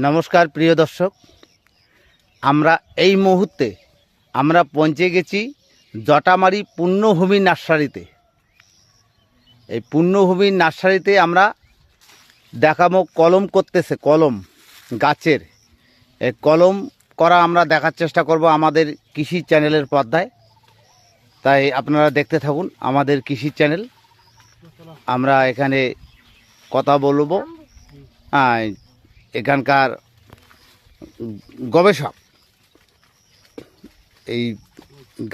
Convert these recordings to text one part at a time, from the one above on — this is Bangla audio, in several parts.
নমস্কার প্রিয় দর্শক, আমরা এই মুহূর্তে পৌঁছে গেছি জটামারি পূর্ণভূমি নার্সারিতে। এই পূর্ণভূমি নার্সারিতে আমরা দেখাবো কলম করতেছে, কলম গাছের এই কলম করা আমরা দেখার চেষ্টা করব আমাদের কৃষি চ্যানেলের পর্দায়। তাই আপনারা দেখতে থাকুন আমাদের কৃষি চ্যানেল। আমরা এখানে কথা বলবো এখানকার গবেষক এই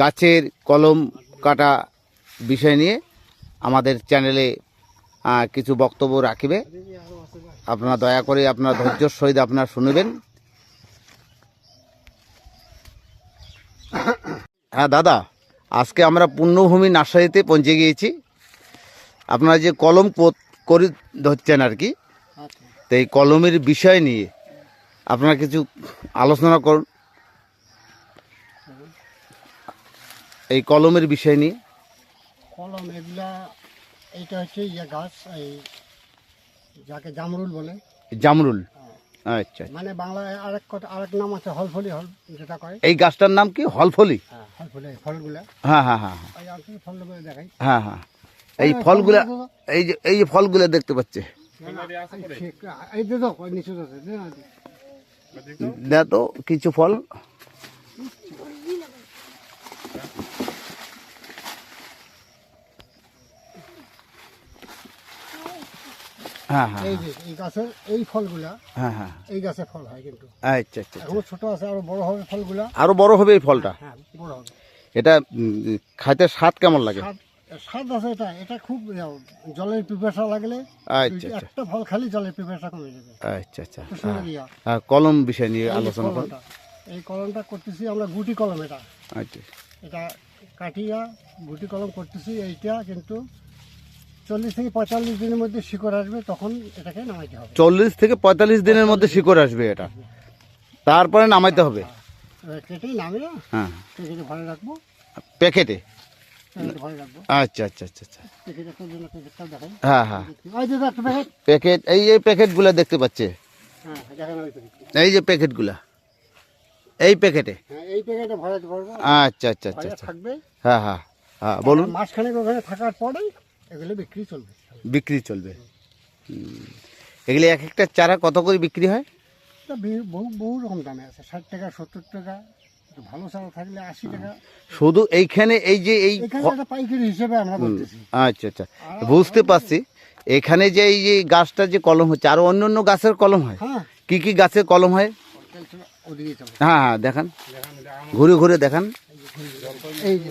গাছের কলম কাটা বিষয় নিয়ে আমাদের চ্যানেলে কিছু বক্তব্য রাখিবে। আপনারা দয়া করে আপনার ধৈর্যের সহিত আপনারা শুনবেন। হ্যাঁ দাদা, আজকে আমরা পূর্ণভূমি নার্সারিতে পৌঁছে গিয়েছি। আপনারা যে কলম করে ধরছেন আর কি, তো এই কলমের বিষয় নিয়ে আপনারা কিছু আলোচনা করুন। এই কলমের বিষয় নিয়ে কলম এগুলা এইটা হচ্ছে গাছ, এই যাকে জামরুল বলে। জামরুল, আচ্ছা। মানে বাংলায় আরেক নাম আছে হলফলি, যেটা কয়। এই গাছটার নাম কি? হলফলি। হলফলি ফলগুলা। হ্যাঁ হ্যাঁ হ্যাঁ ফলগুলো দেখাই। হ্যাঁ হ্যাঁ এই ফলগুলা, এই যে ফলগুলা দেখতে পাচ্ছে, এই দেখো নিচে দেখ তো কিছু ফল। হ্যাঁ হ্যাঁ এই গাছের এই ফলগুলা, হ্যাঁ হ্যাঁ এই গাছের ফল হয় কিন্তু। আচ্ছা আচ্ছা, এখনো ছোট আছে, আরো বড় হবে ফলগুলা। আরো বড় হবে এই ফলটা? হ্যাঁ বড় হবে। এটা খাইতে স্বাদ কেমন লাগে? স্বাদ আছে এটা, এটা খুব জলের পিপাসা লাগলে আচ্ছা আচ্ছা, একটা ফল খালি জলের পিপাসা কমে যাবে। আচ্ছা আচ্ছা। হ্যাঁ কলম বিষয় নিয়ে আলোচনা করুন। এই কলমটা করতেছি আমরা গুটি কলম। এটা আচ্ছা, এটা কাটিয়া গুটি কলম করতেছি। এইটা কিন্তু 40 থেকে 45 দিনের মধ্যে শিকড় আসবে, তখন এটাকে নামাইতে হবে। 40 থেকে 45 দিনের মধ্যে শিকড় আসবে এটা, তারপরে নামাইতে হবে। কেটেই নামিয়ে হ্যাঁ, প্যাকেটে ভরে রাখবো। প্যাকেটে? ভরে রাখবো। আচ্ছা আচ্ছা আচ্ছা আচ্ছা। প্যাকেট একটা জন্য প্যাকেটটা দেখাই। হ্যাঁ হ্যাঁ, ওই যে একটা প্যাকেট। প্যাকেট, এই প্যাকেটগুলো দেখতে পাচ্ছে? হ্যাঁ দেখেন ওই প্যাকেট। এই যে প্যাকেটগুলা, এই প্যাকেটে? হ্যাঁ এই প্যাকেটে ভরাতে পারবো। আচ্ছা আচ্ছা আচ্ছা আচ্ছা, থাকবে। হ্যাঁ হ্যাঁ হ্যাঁ, বলুন। মাসখানেক ওখানে থাকার পরেই এগুলো বিক্রি চলবে। বিক্রি চলবে। এগুলি এক একটা চারা কত করে বিক্রি হয়? বহু রকম দামে আছে, 60 টাকা 70 টাকা, ভালো চারা থাকলে 80 টাকা। শুধু এইখানে এই যে এই পাইকারি হিসেবে আমরা বলতেছি। আচ্ছা আচ্ছা, বুঝতে পারছি। এখানে যে এই যে গাছটা যে কলম হচ্ছে, আরো অন্য অন্য গাছের কলম হয়? হ্যাঁ। কি কি গাছের কলম হয়? হ্যাঁ হ্যাঁ দেখান, ঘুরে ঘুরে দেখান। এই যে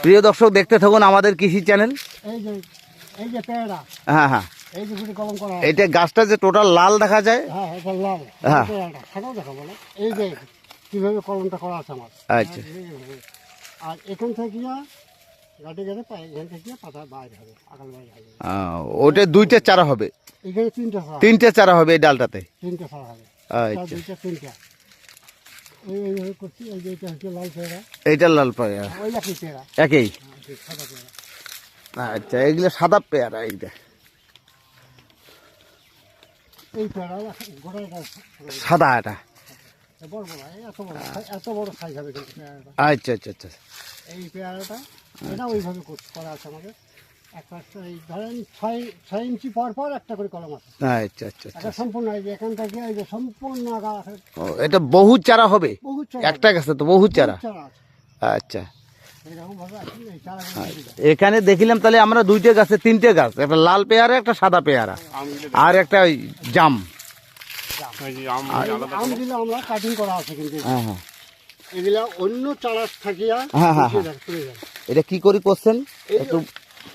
প্রিয় দর্শক, দেখতে থাকুন আমাদের কৃষি চ্যানেল। এই যে পেয়ারা। হ্যাঁ হ্যাঁ, এই যে গুটি কলম করা। এটা গাছটা যে টোটাল লাল দেখা যায়। হ্যাঁ এটা লাল। হ্যাঁ, পেয়ারাটা সাদাও দেখা বলে। এই যে কিভাবে কলমটা করা আছে আমার। আচ্ছা। আর এখান থেকে গাড়ি গাড়ি পায়, এখান থেকে পাতা বাইরে হবে, আকাল বাইরে হবে। ওটা দুইটা চারা হবে? এখানে তিনটা চারা হবে এই ডালটাতে? তিনটা চারা হবে। আচ্ছা, দুইটা তিনটা। এই করছি। এই যে এটা হচ্ছে লাল পেয়ারা। এইটা লাল পেয়ারা? ওই একই পেয়ারা। একই? সাদা পেয়ারা। আচ্ছা, এগুলো সাদা পেয়ারা। এইটা এই পেয়ারা গোড়ায় সাদা, এটা বড় বড়, এত বড় সাইজ হবে কিন্তু পেয়ারাটা। আচ্ছা আচ্ছা আচ্ছা। এই পেয়ারাটা এটা ওইভাবে করা আছে আমাদের। একটা এই ধরেন 6 ইঞ্চি পর পর একটা করে কলম আছে। আচ্ছা আচ্ছা আচ্ছা, এটা সম্পূর্ণ এই যে এখান থেকে এই যে সম্পূর্ণ এটা বহু চারা হবে? বহু চারা, একটা গাছে তো বহু চারা? আছে। আচ্ছা, এইরকম ভাবে আছে এই চারা। এখানে দেখিলাম তাহলে আমরা দুইটা গাছে তিনটে গাছ, একটা লাল পেয়ারা, একটা সাদা পেয়ারা, আর একটা ওই জাম। আম দিলে আমরা কাটিং করা আছে কিন্তু। হ্যাঁ হ্যাঁ, এগুলা অন্য চারা থাকিয়া। হ্যাঁ হ্যাঁ, এটা কি করে করছেন একটু?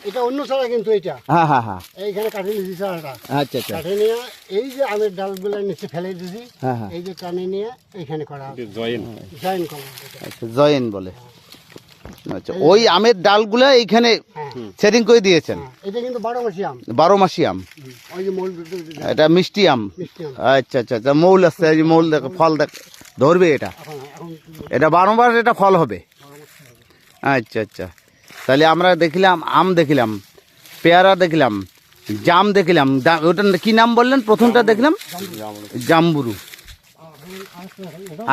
এটা অন্য চারা কিন্তু এটা। হ্যাঁ হ্যাঁ হ্যাঁ, এইখানে কাটে নিয়েছি চারাটা। আচ্ছা আচ্ছা, কাটে নিয়ে এই যে আমের ডালগুলো নিচে ফেলে দিয়েছি। হ্যাঁ হ্যাঁ, এই যে টানে নিয়ে এইখানে করা জয়েন করা। আচ্ছা, জয়েন বলে। আচ্ছা, ওই আমের ডালগুলা এইখানে সেটিং করে দিয়েছেন? এটা কিন্তু 12 মাসি আম। 12 মাসি আম। ওই যে মৌল, এটা মিষ্টি আম। আচ্ছা আচ্ছা আচ্ছা, মৌল আছে, এই যে মৌল দেখো, ফল দেখ ধরবে এটা। এটা 12 মাস এটা ফল হবে। আচ্ছা আচ্ছা, তাহলে আমরা দেখিলাম আম, দেখিলাম পেয়ারা, দেখলাম জাম, দেখলাম ওটা কি নাম বললেন প্রথমটা? দেখলাম জাম্বুরু।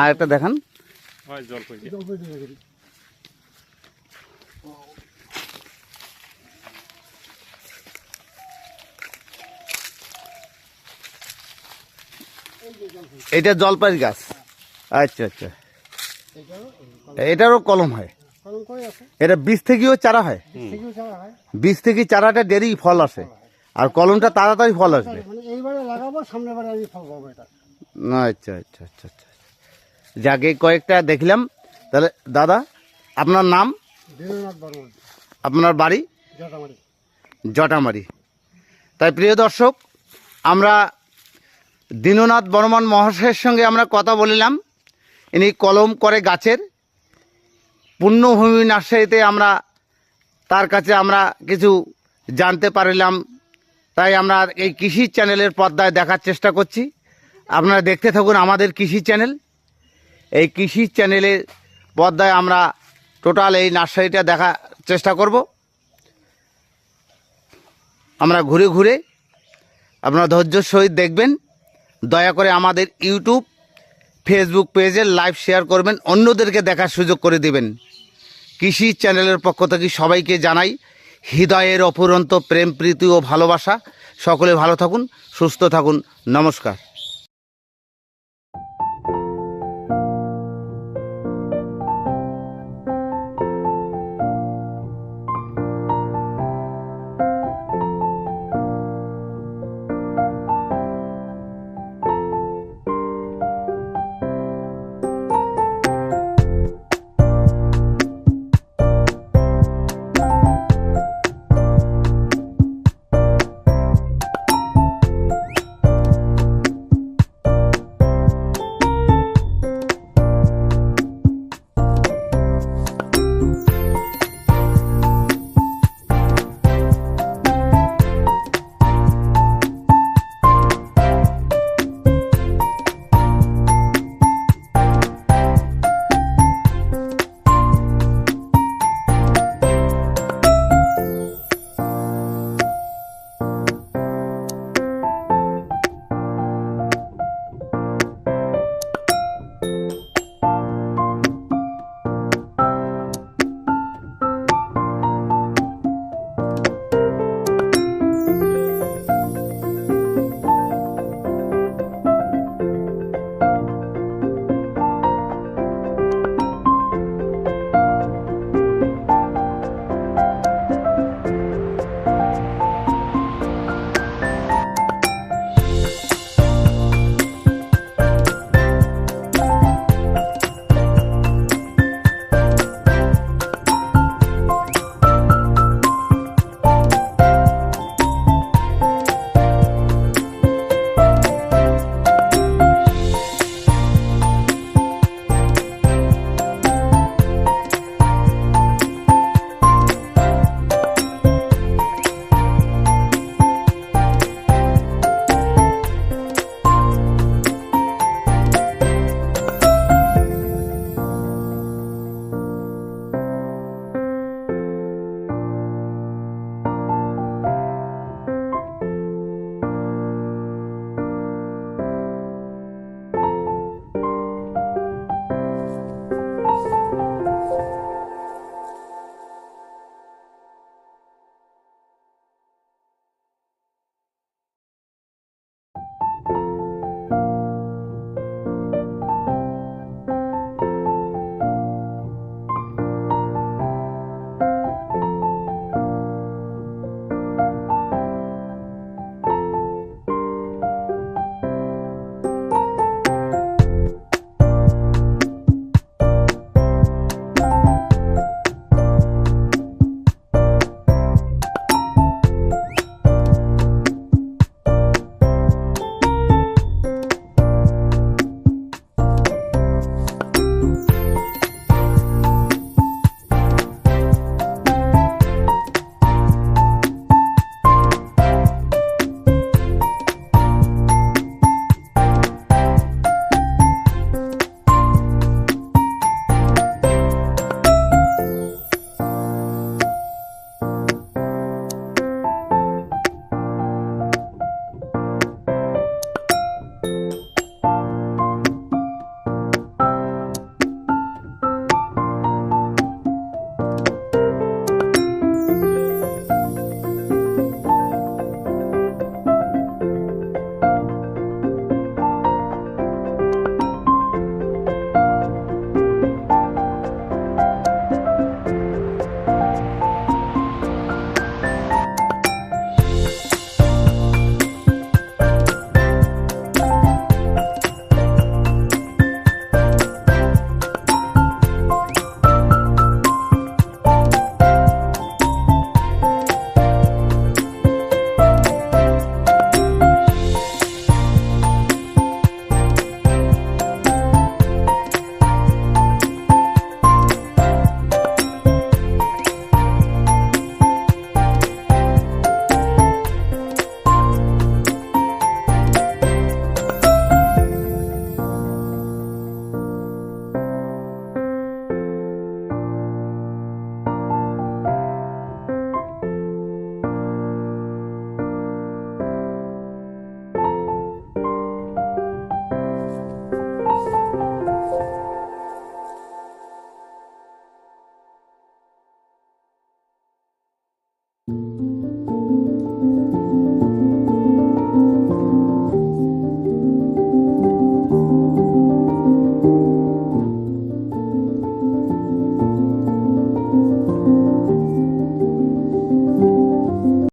আর একটা দেখান। জলপাই দিয়ে রেখে দিই। এটা জলপাইয়ের গাছ। আচ্ছা আচ্ছা, এটাও এটারও কলম হয়। কলম করে আছে, এটা বীজ থেকেও চারা হয়। থেকেও চারা হয়। বীজ থেকে চারাটা দেরি ফল আসে, আর কলমটা তাড়াতাড়ি ফল আসবে। মানে এইবারে লাগাবো, সামনের বারে আমি ফল পাবো এটা। আচ্ছা আচ্ছা আচ্ছা আচ্ছা, যাকে কয়েকটা দেখলাম। তাহলে দাদা, আপনার নাম, দীননাথ বর্মন, আপনার বাড়ি জটামারি। জটামারি। তাই প্রিয় দর্শক, আমরা দীননাথ বর্মন মহাশয়ের সঙ্গে আমরা কথা বলিলাম। ইনি কলম করে গাছের। পুণ্যভূমি নার্সারিতে আমরা তার কাছে আমরা কিছু জানতে পারলাম। তাই আমরা এই কৃষি চ্যানেলের পর্দায় দেখার চেষ্টা করছি। আপনারা দেখতে থাকুন আমাদের কৃষি চ্যানেল। এই কৃষি চ্যানেলের পর্দায় আমরা টোটাল এই নার্সারিটা দেখার চেষ্টা করব। আমরা ঘুরে ঘুরে, আপনারা ধৈর্যের সহিত দেখবেন। দয়া করে আমাদের ইউটিউব, ফেসবুক পেজে লাইভ শেয়ার করবেন, অন্যদেরকে দেখার সুযোগ করে দেবেন। কৃষি চ্যানেলের পক্ষ থেকে সবাইকে জানাই হৃদয়ের অফুরন্ত প্রেম, প্রীতি ও ভালোবাসা। সকলে ভালো থাকুন, সুস্থ থাকুন। নমস্কার।